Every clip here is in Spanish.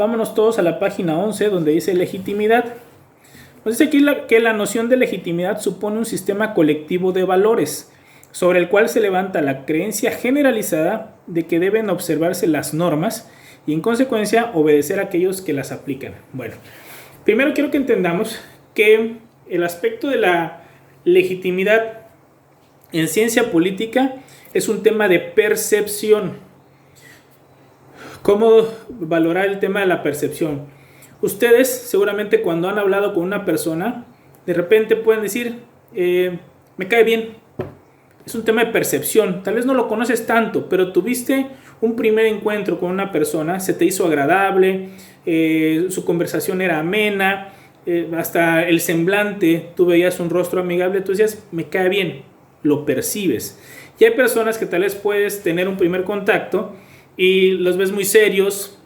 vámonos todos a la página 11 donde dice legitimidad. Nos dice aquí que la noción de legitimidad supone un sistema colectivo de valores sobre el cual se levanta la creencia generalizada de que deben observarse las normas y en consecuencia obedecer a aquellos que las aplican. Bueno, primero quiero que entendamos que el aspecto de la legitimidad en ciencia política es un tema de percepción. ¿Cómo valorar el tema de la percepción? Ustedes seguramente cuando han hablado con una persona, de repente pueden decir, me cae bien. Es un tema de percepción. Tal vez no lo conoces tanto, pero tuviste un primer encuentro con una persona, se te hizo agradable, su conversación era amena, hasta el semblante, tú veías un rostro amigable, tú decías, me cae bien, lo percibes. Y hay personas que tal vez puedes tener un primer contacto y los ves muy serios,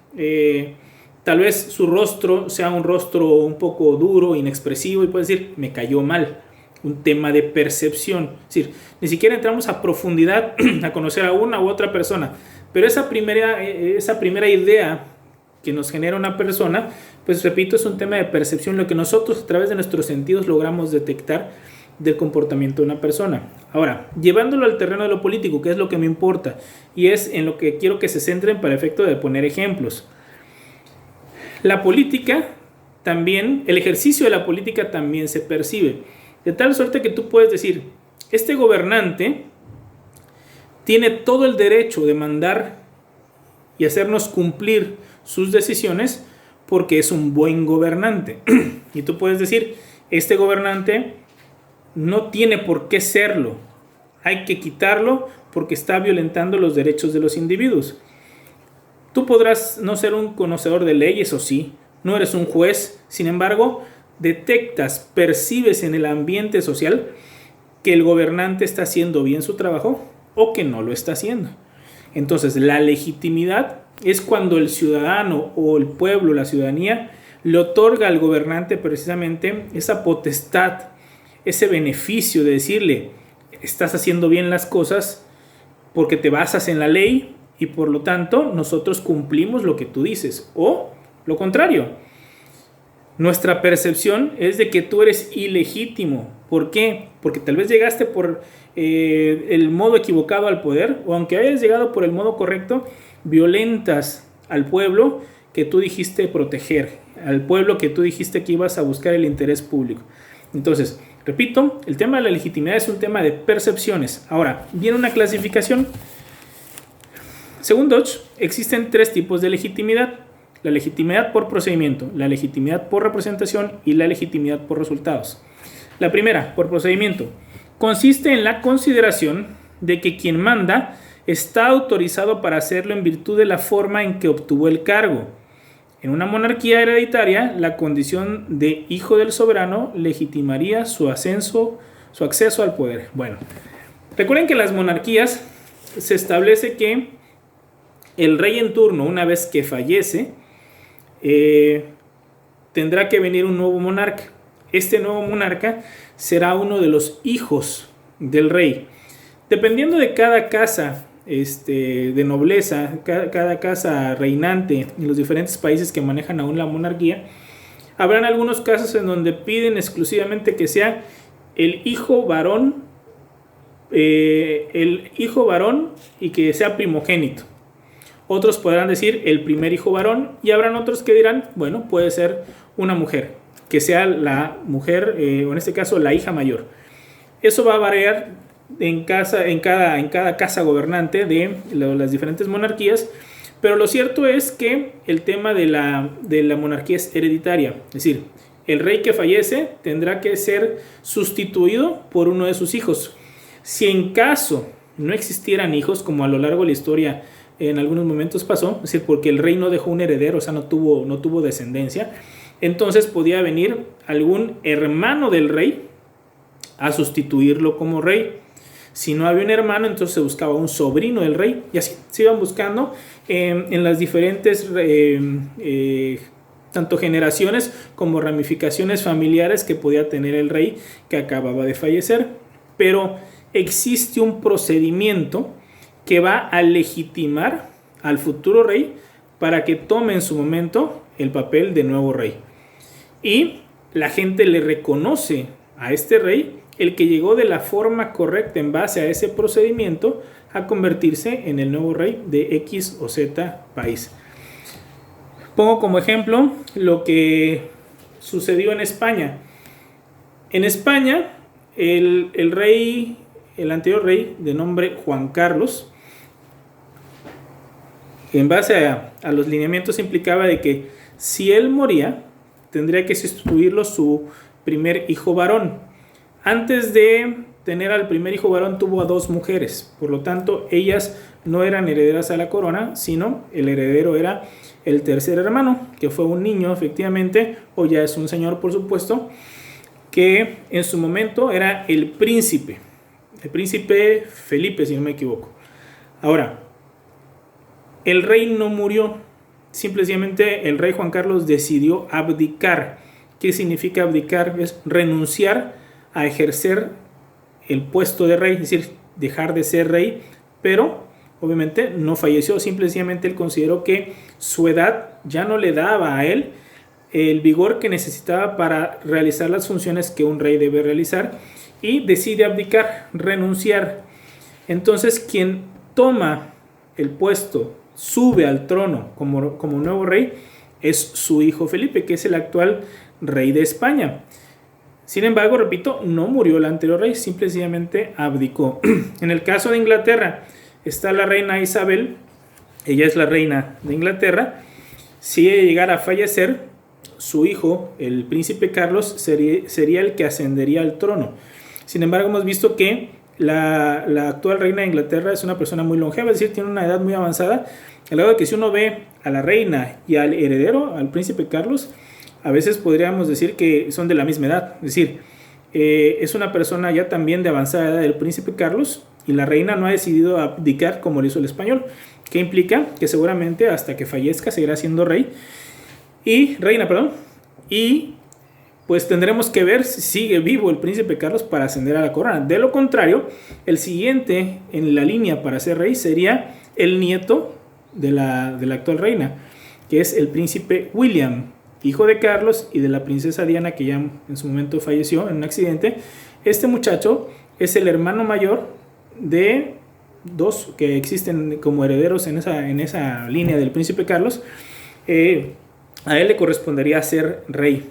tal vez su rostro sea un rostro un poco duro, inexpresivo, y puedes decir, me cayó mal. Un tema de percepción, es decir, ni siquiera entramos a profundidad a conocer a una u otra persona, pero esa primera idea que nos genera una persona, pues repito, es un tema de percepción, lo que nosotros a través de nuestros sentidos logramos detectar del comportamiento de una persona. Ahora, llevándolo al terreno de lo político, que es lo que me importa, y es en lo que quiero que se centren para efecto de poner ejemplos. La política también, el ejercicio de la política también se percibe. De tal suerte que tú puedes decir, este gobernante tiene todo el derecho de mandar y hacernos cumplir sus decisiones porque es un buen gobernante. Y tú puedes decir, este gobernante no tiene por qué serlo. Hay que quitarlo porque está violentando los derechos de los individuos. Tú podrás no ser un conocedor de leyes, o sí, no eres un juez, sin embargo, detectas, percibes en el ambiente social que el gobernante está haciendo bien su trabajo o que no lo está haciendo. Entonces, la legitimidad es cuando el ciudadano o el pueblo, la ciudadanía, le otorga al gobernante precisamente esa potestad, ese beneficio de decirle, estás haciendo bien las cosas porque te basas en la ley y por lo tanto nosotros cumplimos lo que tú dices, o lo contrario. Nuestra percepción es de que tú eres ilegítimo. ¿Por qué? Porque tal vez llegaste por el modo equivocado al poder, o aunque hayas llegado por el modo correcto, violentas al pueblo que tú dijiste proteger, al pueblo que tú dijiste que ibas a buscar el interés público. Entonces, repito, el tema de la legitimidad es un tema de percepciones. Ahora, viene una clasificación. Según Dodge, existen 3 tipos de legitimidad. La legitimidad por procedimiento, la legitimidad por representación y la legitimidad por resultados. La primera, por procedimiento, consiste en la consideración de que quien manda está autorizado para hacerlo en virtud de la forma en que obtuvo el cargo. En una monarquía hereditaria, la condición de hijo del soberano legitimaría su acceso al poder. Bueno, recuerden que en las monarquías se establece que el rey en turno, una vez que fallece, tendrá que venir un nuevo monarca. Este nuevo monarca será uno de los hijos del rey. Dependiendo de cada casa de nobleza, cada casa reinante en los diferentes países que manejan aún la monarquía, habrán algunos casos en donde piden exclusivamente que sea el hijo varón y que sea primogénito. Otros podrán decir el primer hijo varón y habrán otros que dirán, bueno, puede ser una mujer, que sea la mujer, o en este caso la hija mayor. Eso va a variar en cada casa gobernante de las diferentes monarquías, pero lo cierto es que el tema de la monarquía es hereditaria, es decir, el rey que fallece tendrá que ser sustituido por uno de sus hijos. Si en caso no existieran hijos, como a lo largo de la historia en algunos momentos pasó, es decir, porque el rey no dejó un heredero, o sea, no tuvo descendencia, entonces podía venir algún hermano del rey a sustituirlo como rey. Si no había un hermano, entonces se buscaba un sobrino del rey, y así se iban buscando en las diferentes tanto generaciones como ramificaciones familiares que podía tener el rey que acababa de fallecer. Pero existe un procedimiento que va a legitimar al futuro rey para que tome en su momento el papel de nuevo rey. Y la gente le reconoce a este rey el que llegó de la forma correcta en base a ese procedimiento a convertirse en el nuevo rey de X o Z país. Pongo como ejemplo lo que sucedió en España. En España, el anterior rey de nombre Juan Carlos, en base a los lineamientos implicaba de que si él moría, tendría que sustituirlo su primer hijo varón. Antes de tener al primer hijo varón tuvo a 2 mujeres, por lo tanto ellas no eran herederas a la corona, sino el heredero era el tercer hermano, que fue un niño efectivamente, o ya es un señor por supuesto, que en su momento era el príncipe Felipe, si no me equivoco. Ahora, el rey no murió, simplemente el rey Juan Carlos decidió abdicar. ¿Qué significa abdicar? Es renunciar a ejercer el puesto de rey, es decir, dejar de ser rey, pero obviamente no falleció, simplemente él consideró que su edad ya no le daba a él el vigor que necesitaba para realizar las funciones que un rey debe realizar y decide abdicar, renunciar. Entonces quien toma el puesto, sube al trono como nuevo rey, es su hijo Felipe, que es el actual rey de España. Sin embargo, repito, no murió el anterior rey, simplemente abdicó. En el caso de Inglaterra está la reina Isabel, ella es la reina de Inglaterra. Si ella llegara a fallecer, su hijo, el príncipe Carlos, sería el que ascendería al trono. Sin embargo, hemos visto que la actual reina de Inglaterra es una persona muy longeva, es decir, tiene una edad muy avanzada, al lado de que si uno ve a la reina y al heredero, al príncipe Carlos, a veces podríamos decir que son de la misma edad, es decir, es una persona ya también de avanzada edad del príncipe Carlos, y la reina no ha decidido abdicar como lo hizo el español, que implica que seguramente hasta que fallezca seguirá siendo reina, y pues tendremos que ver si sigue vivo el príncipe Carlos para ascender a la corona. De lo contrario, el siguiente en la línea para ser rey sería el nieto de la actual reina, que es el príncipe William, hijo de Carlos y de la princesa Diana, que ya en su momento falleció en un accidente. Este muchacho es el hermano mayor de 2 que existen como herederos en esa línea del príncipe Carlos. A él le correspondería ser rey.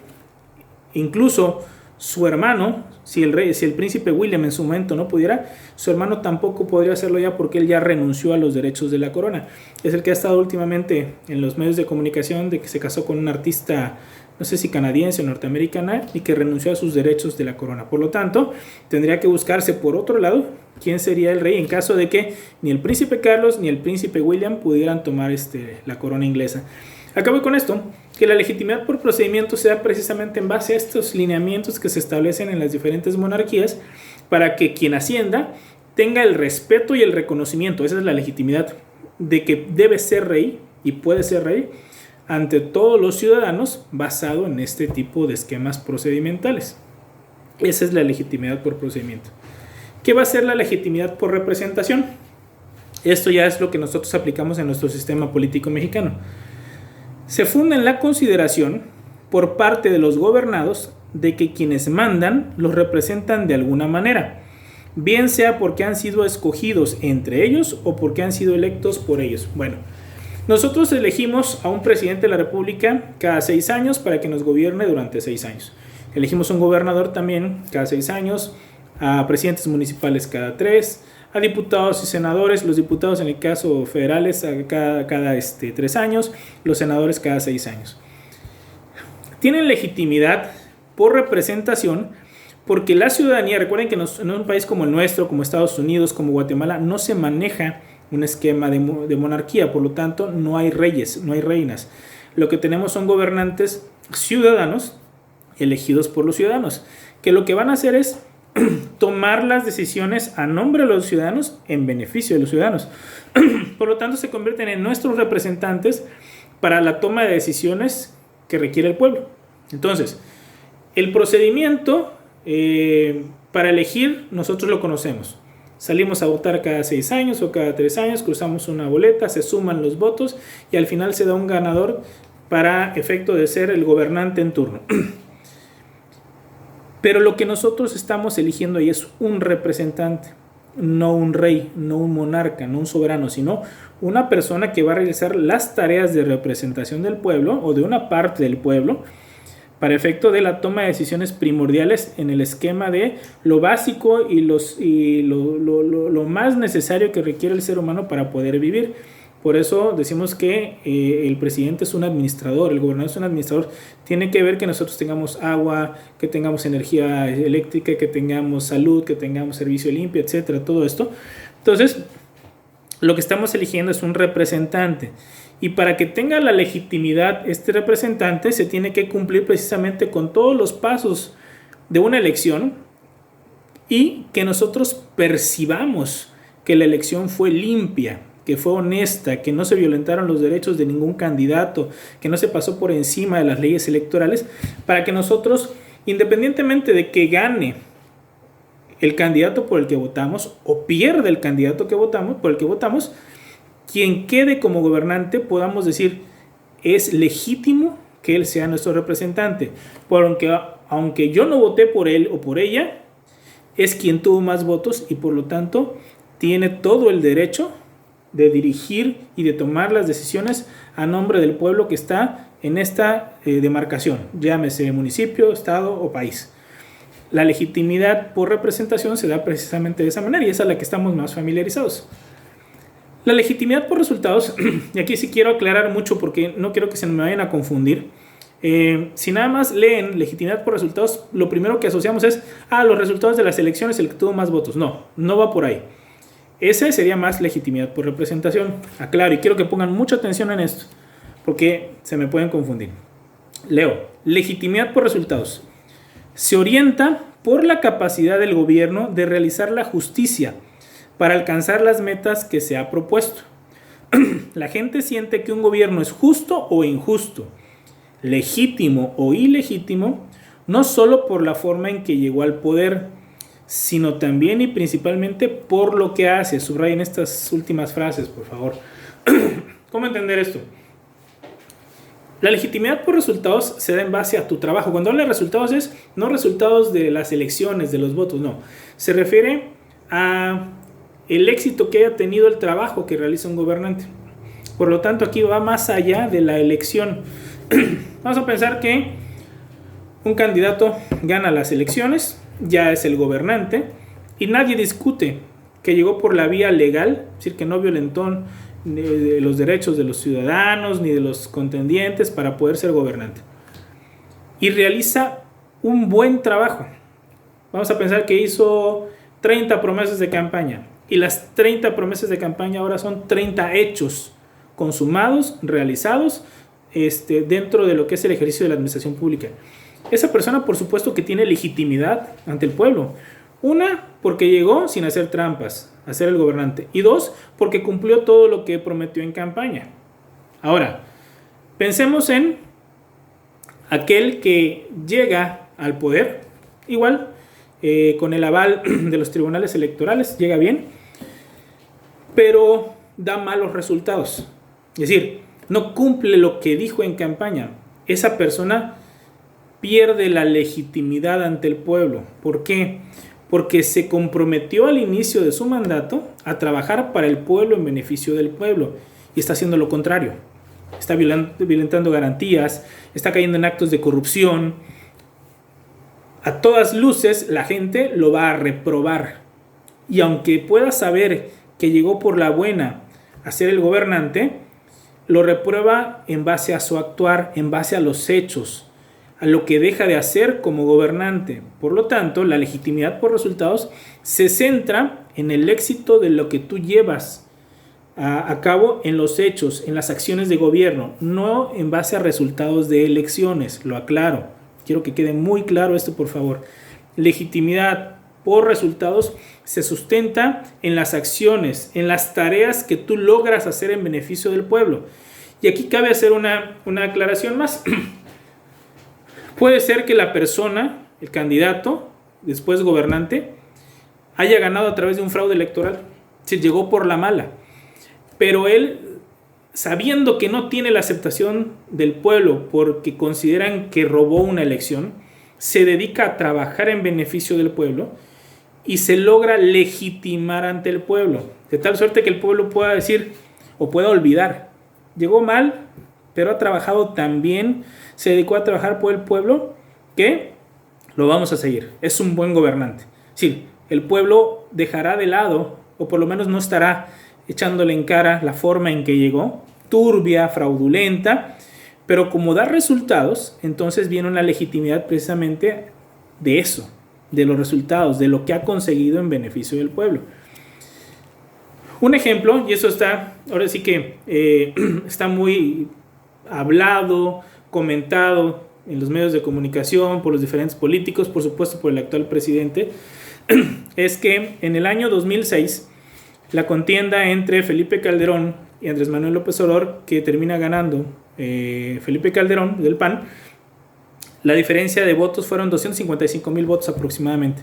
Incluso su hermano, si el príncipe William en su momento no pudiera, su hermano tampoco podría hacerlo ya, porque él ya renunció a los derechos de la corona. Es el que ha estado últimamente en los medios de comunicación de que se casó con una artista, no sé si canadiense o norteamericana, y que renunció a sus derechos de la corona. Por lo tanto, tendría que buscarse por otro lado quién sería el rey en caso de que ni el príncipe Carlos ni el príncipe William pudieran tomar la corona inglesa. Acabo con esto, que la legitimidad por procedimiento sea precisamente en base a estos lineamientos que se establecen en las diferentes monarquías, para que quien ascienda tenga el respeto y el reconocimiento, esa es la legitimidad, de que debe ser rey y puede ser rey ante todos los ciudadanos, basado en este tipo de esquemas procedimentales. Esa es la legitimidad por procedimiento. ¿Qué va a ser la legitimidad por representación? Esto ya es lo que nosotros aplicamos en nuestro sistema político mexicano. Se funda en la consideración por parte de los gobernados de que quienes mandan los representan de alguna manera, bien sea porque han sido escogidos entre ellos o porque han sido electos por ellos. Bueno, nosotros elegimos a un presidente de la República cada 6 años para que nos gobierne durante 6 años. Elegimos un gobernador también cada 6 años, a presidentes municipales cada 3, a diputados y senadores, los diputados en el caso federales cada 3 años, los senadores cada 6 años. Tienen legitimidad por representación porque la ciudadanía, recuerden que en un país como el nuestro, como Estados Unidos, como Guatemala, no se maneja un esquema de monarquía, por lo tanto no hay reyes, no hay reinas. Lo que tenemos son gobernantes ciudadanos elegidos por los ciudadanos, que lo que van a hacer es tomar las decisiones a nombre de los ciudadanos en beneficio de los ciudadanos. Por lo tanto, se convierten en nuestros representantes para la toma de decisiones que requiere el pueblo. Entonces, el procedimiento para elegir, nosotros lo conocemos. Salimos a votar cada 6 años o cada 3 años, cruzamos una boleta, se suman los votos y al final se da un ganador para efecto de ser el gobernante en turno. Pero lo que nosotros estamos eligiendo ahí es un representante, no un rey, no un monarca, no un soberano, sino una persona que va a realizar las tareas de representación del pueblo o de una parte del pueblo para efecto de la toma de decisiones primordiales en el esquema de lo básico y lo más necesario que requiere el ser humano para poder vivir. Por eso decimos que el presidente es un administrador, el gobernador es un administrador. Tiene que ver que nosotros tengamos agua, que tengamos energía eléctrica, que tengamos salud, que tengamos servicio limpio, etcétera, todo esto. Entonces, lo que estamos eligiendo es un representante. Y para que tenga la legitimidad este representante, se tiene que cumplir precisamente con todos los pasos de una elección y que nosotros percibamos que la elección fue limpia, que fue honesta, que no se violentaron los derechos de ningún candidato, que no se pasó por encima de las leyes electorales, para que nosotros, independientemente de que gane el candidato por el que votamos o pierda el candidato por el que votamos, quien quede como gobernante podamos decir es legítimo que él sea nuestro representante, aunque yo no voté por él o por ella, es quien tuvo más votos y por lo tanto tiene todo el derecho de dirigir y de tomar las decisiones a nombre del pueblo que está en esta demarcación, llámese municipio, estado o país. La legitimidad por representación se da precisamente de esa manera y esa es la que estamos más familiarizados. La legitimidad por resultados, y aquí sí quiero aclarar mucho porque no quiero que se me vayan a confundir. Si nada más leen legitimidad por resultados, lo primero que asociamos es los resultados de las elecciones, el que tuvo más votos. No va por ahí. Ese sería más legitimidad por representación. Aclaro y quiero que pongan mucha atención en esto porque se me pueden confundir. Leo, legitimidad por resultados. Se orienta por la capacidad del gobierno de realizar la justicia para alcanzar las metas que se ha propuesto. La gente siente que un gobierno es justo o injusto, legítimo o ilegítimo, no solo por la forma en que llegó al poder, sino también y principalmente por lo que hace. Subrayen estas últimas frases, por favor. ¿Cómo entender esto? La legitimidad por resultados se da en base a tu trabajo. Cuando hablo de resultados es no resultados de las elecciones, de los votos, no. Se refiere a el éxito que haya tenido el trabajo que realiza un gobernante. Por lo tanto, aquí va más allá de la elección. Vamos a pensar que un candidato gana las elecciones, ya es el gobernante, y nadie discute que llegó por la vía legal, es decir, que no violentó ni los derechos de los ciudadanos ni de los contendientes para poder ser gobernante. Y realiza un buen trabajo. Vamos a pensar que hizo 30 promesas de campaña. Y las 30 promesas de campaña ahora son 30 hechos consumados, realizados dentro de lo que es el ejercicio de la administración pública. Esa persona, por supuesto, que tiene legitimidad ante el pueblo. Una, porque llegó sin hacer trampas a ser el gobernante. Y dos, porque cumplió todo lo que prometió en campaña. Ahora, pensemos en aquel que llega al poder, igual, con el aval de los tribunales electorales, llega bien, pero da malos resultados. Es decir, no cumple lo que dijo en campaña. Esa persona pierde la legitimidad ante el pueblo. ¿Por qué? Porque se comprometió al inicio de su mandato a trabajar para el pueblo en beneficio del pueblo y está haciendo lo contrario. Está violentando garantías, está cayendo en actos de corrupción. A todas luces la gente lo va a reprobar. Y aunque pueda saber que llegó por la buena a ser el gobernante, lo reprueba en base a su actuar, en base a los hechos, a lo que deja de hacer como gobernante. Por lo tanto, la legitimidad por resultados se centra en el éxito de lo que tú llevas a cabo en los hechos, en las acciones de gobierno, no en base a resultados de elecciones. Lo aclaro. Quiero que quede muy claro esto, por favor. Legitimidad por resultados se sustenta en las acciones, en las tareas que tú logras hacer en beneficio del pueblo. Y aquí cabe hacer una aclaración más. Puede ser que la persona, el candidato, después gobernante, haya ganado a través de un fraude electoral. Se llegó por la mala. Pero él sabiendo que no tiene la aceptación del pueblo porque consideran que robó una elección, se dedica a trabajar en beneficio del pueblo y se logra legitimar ante el pueblo, de tal suerte que el pueblo pueda decir o pueda olvidar, llegó mal, pero ha trabajado tan bien, se dedicó a trabajar por el pueblo, que lo vamos a seguir, es un buen gobernante. Sí, el pueblo dejará de lado, o por lo menos no estará echándole en cara la forma en que llegó, turbia, fraudulenta, pero como da resultados, entonces viene una legitimidad precisamente de eso, de los resultados, de lo que ha conseguido en beneficio del pueblo. Un ejemplo, y eso está, ahora sí que está muy hablado, comentado en los medios de comunicación, por los diferentes políticos, por supuesto por el actual presidente, es que en el año 2006, la contienda entre Felipe Calderón y Andrés Manuel López Obrador, que termina ganando Felipe Calderón del PAN, la diferencia de votos fueron 255,000 votos aproximadamente,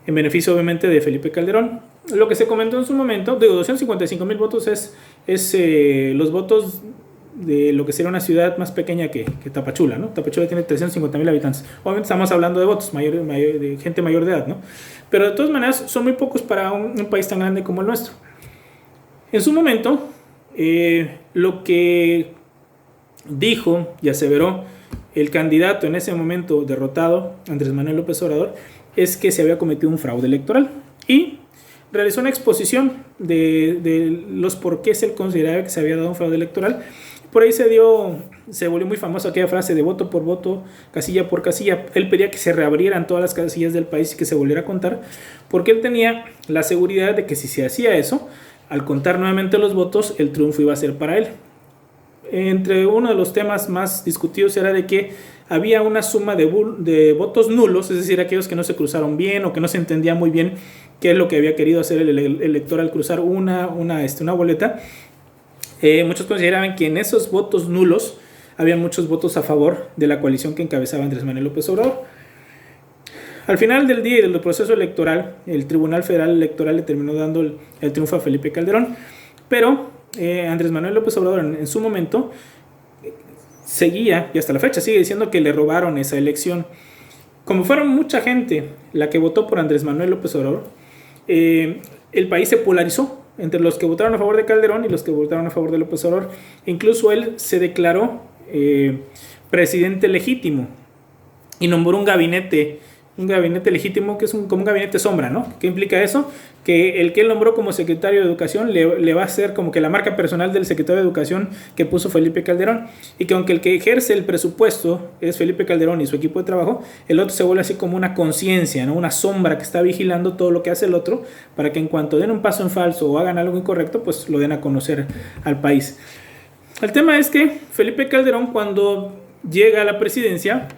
en beneficio obviamente de Felipe Calderón. Lo que se comentó en su momento, digo, 255,000 votos es los votos de lo que sería una ciudad más pequeña que Tapachula, ¿no? Tapachula tiene 350,000 habitantes. Obviamente estamos hablando de votos, de gente mayor de edad, ¿no? Pero de todas maneras son muy pocos para un país tan grande como el nuestro. En su momento, lo que dijo y aseveró el candidato en ese momento derrotado, Andrés Manuel López Obrador, es que se había cometido un fraude electoral y realizó una exposición de los por qué se consideraba que se había dado un fraude electoral. Por ahí se volvió muy famosa aquella frase de voto por voto, casilla por casilla. Él pedía que se reabrieran todas las casillas del país y que se volviera a contar, porque él tenía la seguridad de que si se hacía eso, al contar nuevamente los votos, el triunfo iba a ser para él. Entre uno de los temas más discutidos era de que había una suma de votos nulos, es decir, aquellos que no se cruzaron bien o que no se entendía muy bien qué es lo que había querido hacer el elector al cruzar una boleta. Muchos consideraban que en esos votos nulos había muchos votos a favor de la coalición que encabezaba Andrés Manuel López Obrador. Al final del día y del proceso electoral, el Tribunal Federal Electoral le terminó dando el triunfo a Felipe Calderón, pero Andrés Manuel López Obrador en su momento seguía, y hasta la fecha sigue diciendo que le robaron esa elección. Como fueron mucha gente la que votó por Andrés Manuel López Obrador, el país se polarizó entre los que votaron a favor de Calderón y los que votaron a favor de López Obrador. Incluso él se declaró presidente legítimo y nombró un gabinete legítimo que es como un gabinete sombra, ¿no? ¿Qué implica eso? Que el que él nombró como secretario de Educación le va a ser como que la marca personal del secretario de Educación que puso Felipe Calderón, y que aunque el que ejerce el presupuesto es Felipe Calderón y su equipo de trabajo, el otro se vuelve así como una conciencia, ¿no? Una sombra que está vigilando todo lo que hace el otro, para que en cuanto den un paso en falso o hagan algo incorrecto, pues lo den a conocer al país. El tema es que Felipe Calderón, cuando llega a la presidencia,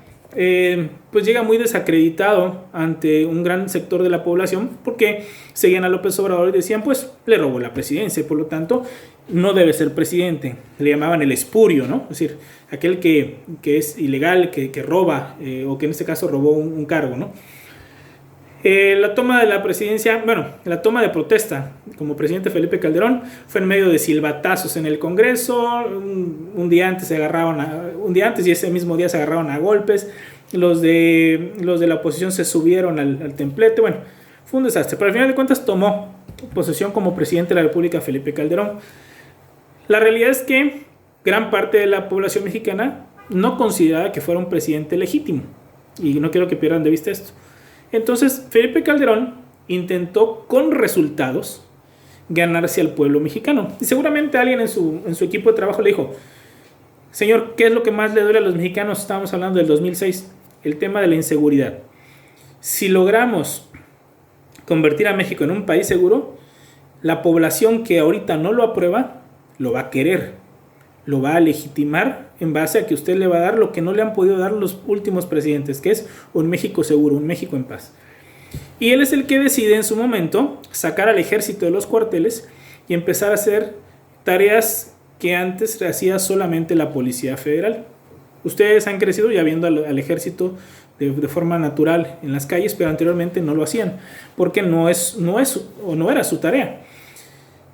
pues llega muy desacreditado ante un gran sector de la población, porque seguían a López Obrador y decían, pues le robó la presidencia y por lo tanto no debe ser presidente. Le llamaban el espurio, ¿no? Es decir, aquel que es ilegal, que roba, o que en este caso robó un cargo, ¿no? La toma de la presidencia, bueno, la toma de protesta como presidente Felipe Calderón fue en medio de silbatazos en el Congreso. Un día antes y ese mismo día se agarraron a golpes. Los de la oposición se subieron al templete. Bueno, fue un desastre, pero al final de cuentas tomó posesión como presidente de la República Felipe Calderón. La realidad es que gran parte de la población mexicana no consideraba que fuera un presidente legítimo, y no quiero que pierdan de vista esto. Entonces Felipe Calderón intentó con resultados ganarse al pueblo mexicano, y seguramente alguien en su equipo de trabajo le dijo: señor, ¿qué es lo que más le duele a los mexicanos? Estábamos hablando del 2006, el tema de la inseguridad. Si logramos convertir a México en un país seguro, la población que ahorita no lo aprueba lo va a querer, lo va a legitimar en base a que usted le va a dar lo que no le han podido dar los últimos presidentes, que es un México seguro, un México en paz. Y él es el que decide en su momento sacar al ejército de los cuarteles y empezar a hacer tareas que antes hacía solamente la Policía Federal. Ustedes han crecido ya viendo al ejército de forma natural en las calles, pero anteriormente no lo hacían, porque no era su tarea.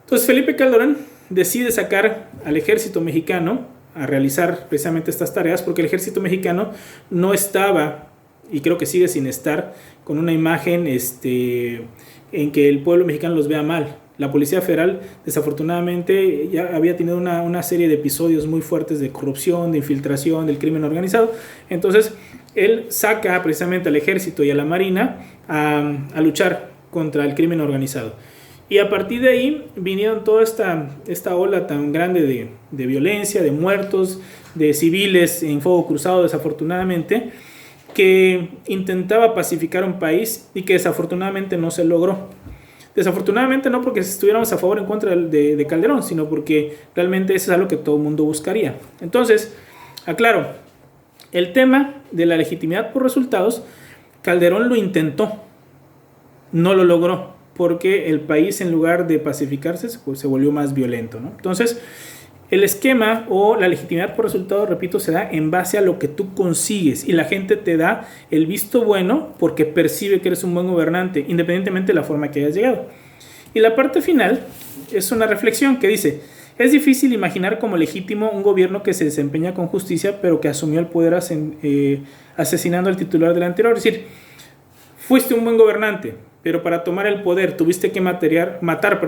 Entonces Felipe Calderón decide sacar al ejército mexicano a realizar precisamente estas tareas, porque el ejército mexicano no estaba, y creo que sigue sin estar, con una imagen en que el pueblo mexicano los vea mal. La Policía Federal desafortunadamente ya había tenido una serie de episodios muy fuertes de corrupción, de infiltración, del crimen organizado. Entonces él saca precisamente al ejército y a la marina a luchar contra el crimen organizado. Y a partir de ahí vinieron toda esta ola tan grande de violencia, de muertos, de civiles en fuego cruzado desafortunadamente, que intentaba pacificar un país y que desafortunadamente no se logró. Desafortunadamente no porque estuviéramos a favor o en contra de Calderón, sino porque realmente eso es algo que todo el mundo buscaría. Entonces, aclaro, el tema de la legitimidad por resultados, Calderón lo intentó, no lo logró, porque el país en lugar de pacificarse se volvió más violento, ¿no? Entonces, el esquema o la legitimidad por resultados, repito, se da en base a lo que tú consigues y la gente te da el visto bueno porque percibe que eres un buen gobernante, independientemente de la forma que hayas llegado. Y la parte final es una reflexión que dice: es difícil imaginar como legítimo un gobierno que se desempeña con justicia, pero que asumió el poder asesinando al titular del anterior. Es decir, fuiste un buen gobernante, pero para tomar el poder tuviste que matar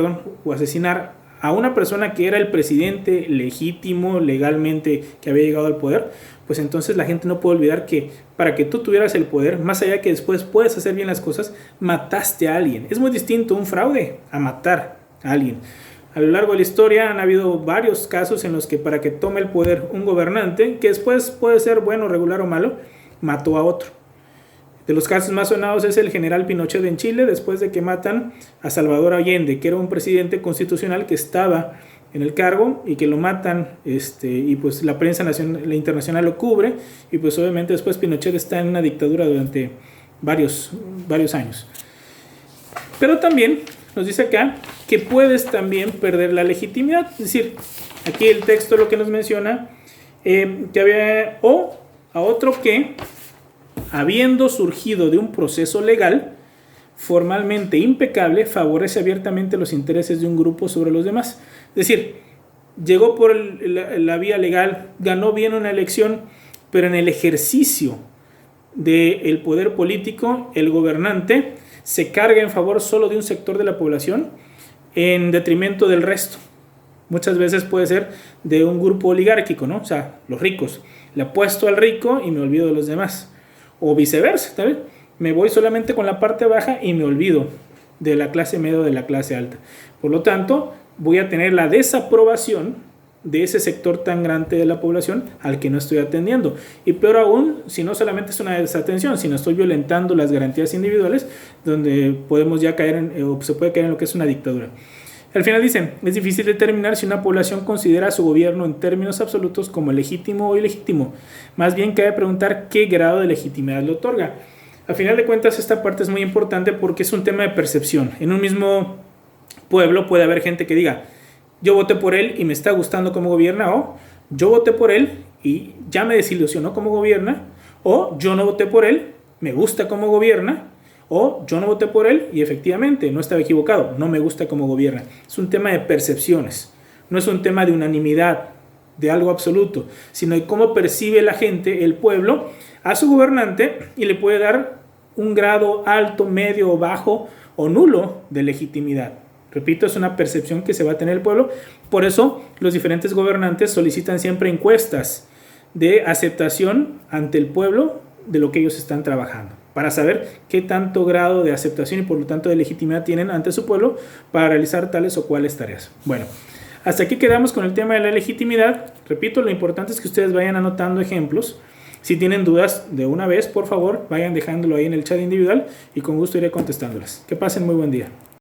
o asesinar a una persona que era el presidente legítimo, legalmente, que había llegado al poder. Pues entonces la gente no puede olvidar que para que tú tuvieras el poder, más allá que después puedes hacer bien las cosas, mataste a alguien. Es muy distinto un fraude a matar a alguien. A lo largo de la historia han habido varios casos en los que para que tome el poder un gobernante, que después puede ser bueno, regular o malo, mató a otro. De los casos más sonados es el general Pinochet en Chile, después de que matan a Salvador Allende, que era un presidente constitucional que estaba en el cargo y que lo matan, y pues la prensa nacional, la internacional lo cubre, y pues obviamente después Pinochet está en una dictadura durante varios años. Pero también nos dice acá que puedes también perder la legitimidad, es decir, aquí el texto lo que nos menciona, que había, o a otro que, habiendo surgido de un proceso legal formalmente impecable, favorece abiertamente los intereses de un grupo sobre los demás. Es decir, llegó por la vía legal, ganó bien una elección, pero en el ejercicio del poder político, el gobernante se carga en favor solo de un sector de la población en detrimento del resto. Muchas veces puede ser de un grupo oligárquico, ¿no? O sea, los ricos. Le apuesto al rico y me olvido de los demás. O viceversa, ¿sabes? Me voy solamente con la parte baja y me olvido de la clase media o de la clase alta. Por lo tanto, voy a tener la desaprobación de ese sector tan grande de la población al que no estoy atendiendo. Y peor aún, si no solamente es una desatención, sino estoy violentando las garantías individuales, donde podemos ya caer o se puede caer en lo que es una dictadura. Al final dicen, es difícil determinar si una población considera a su gobierno en términos absolutos como legítimo o ilegítimo. Más bien cabe preguntar qué grado de legitimidad le otorga. Al final de cuentas, esta parte es muy importante porque es un tema de percepción. En un mismo pueblo puede haber gente que diga, yo voté por él y me está gustando cómo gobierna, o yo voté por él y ya me desilusionó cómo gobierna, o yo no voté por él, me gusta cómo gobierna, o yo no voté por él y efectivamente no estaba equivocado, no me gusta cómo gobierna. Es un tema de percepciones, no es un tema de unanimidad, de algo absoluto, sino de cómo percibe la gente, el pueblo, a su gobernante y le puede dar un grado alto, medio, bajo o nulo de legitimidad. Repito, es una percepción que se va a tener el pueblo. Por eso los diferentes gobernantes solicitan siempre encuestas de aceptación ante el pueblo de lo que ellos están trabajando, para saber qué tanto grado de aceptación y por lo tanto de legitimidad tienen ante su pueblo para realizar tales o cuales tareas. Bueno, hasta aquí quedamos con el tema de la legitimidad. Repito, lo importante es que ustedes vayan anotando ejemplos. Si tienen dudas de una vez, por favor, vayan dejándolo ahí en el chat individual y con gusto iré contestándolas. Que pasen muy buen día.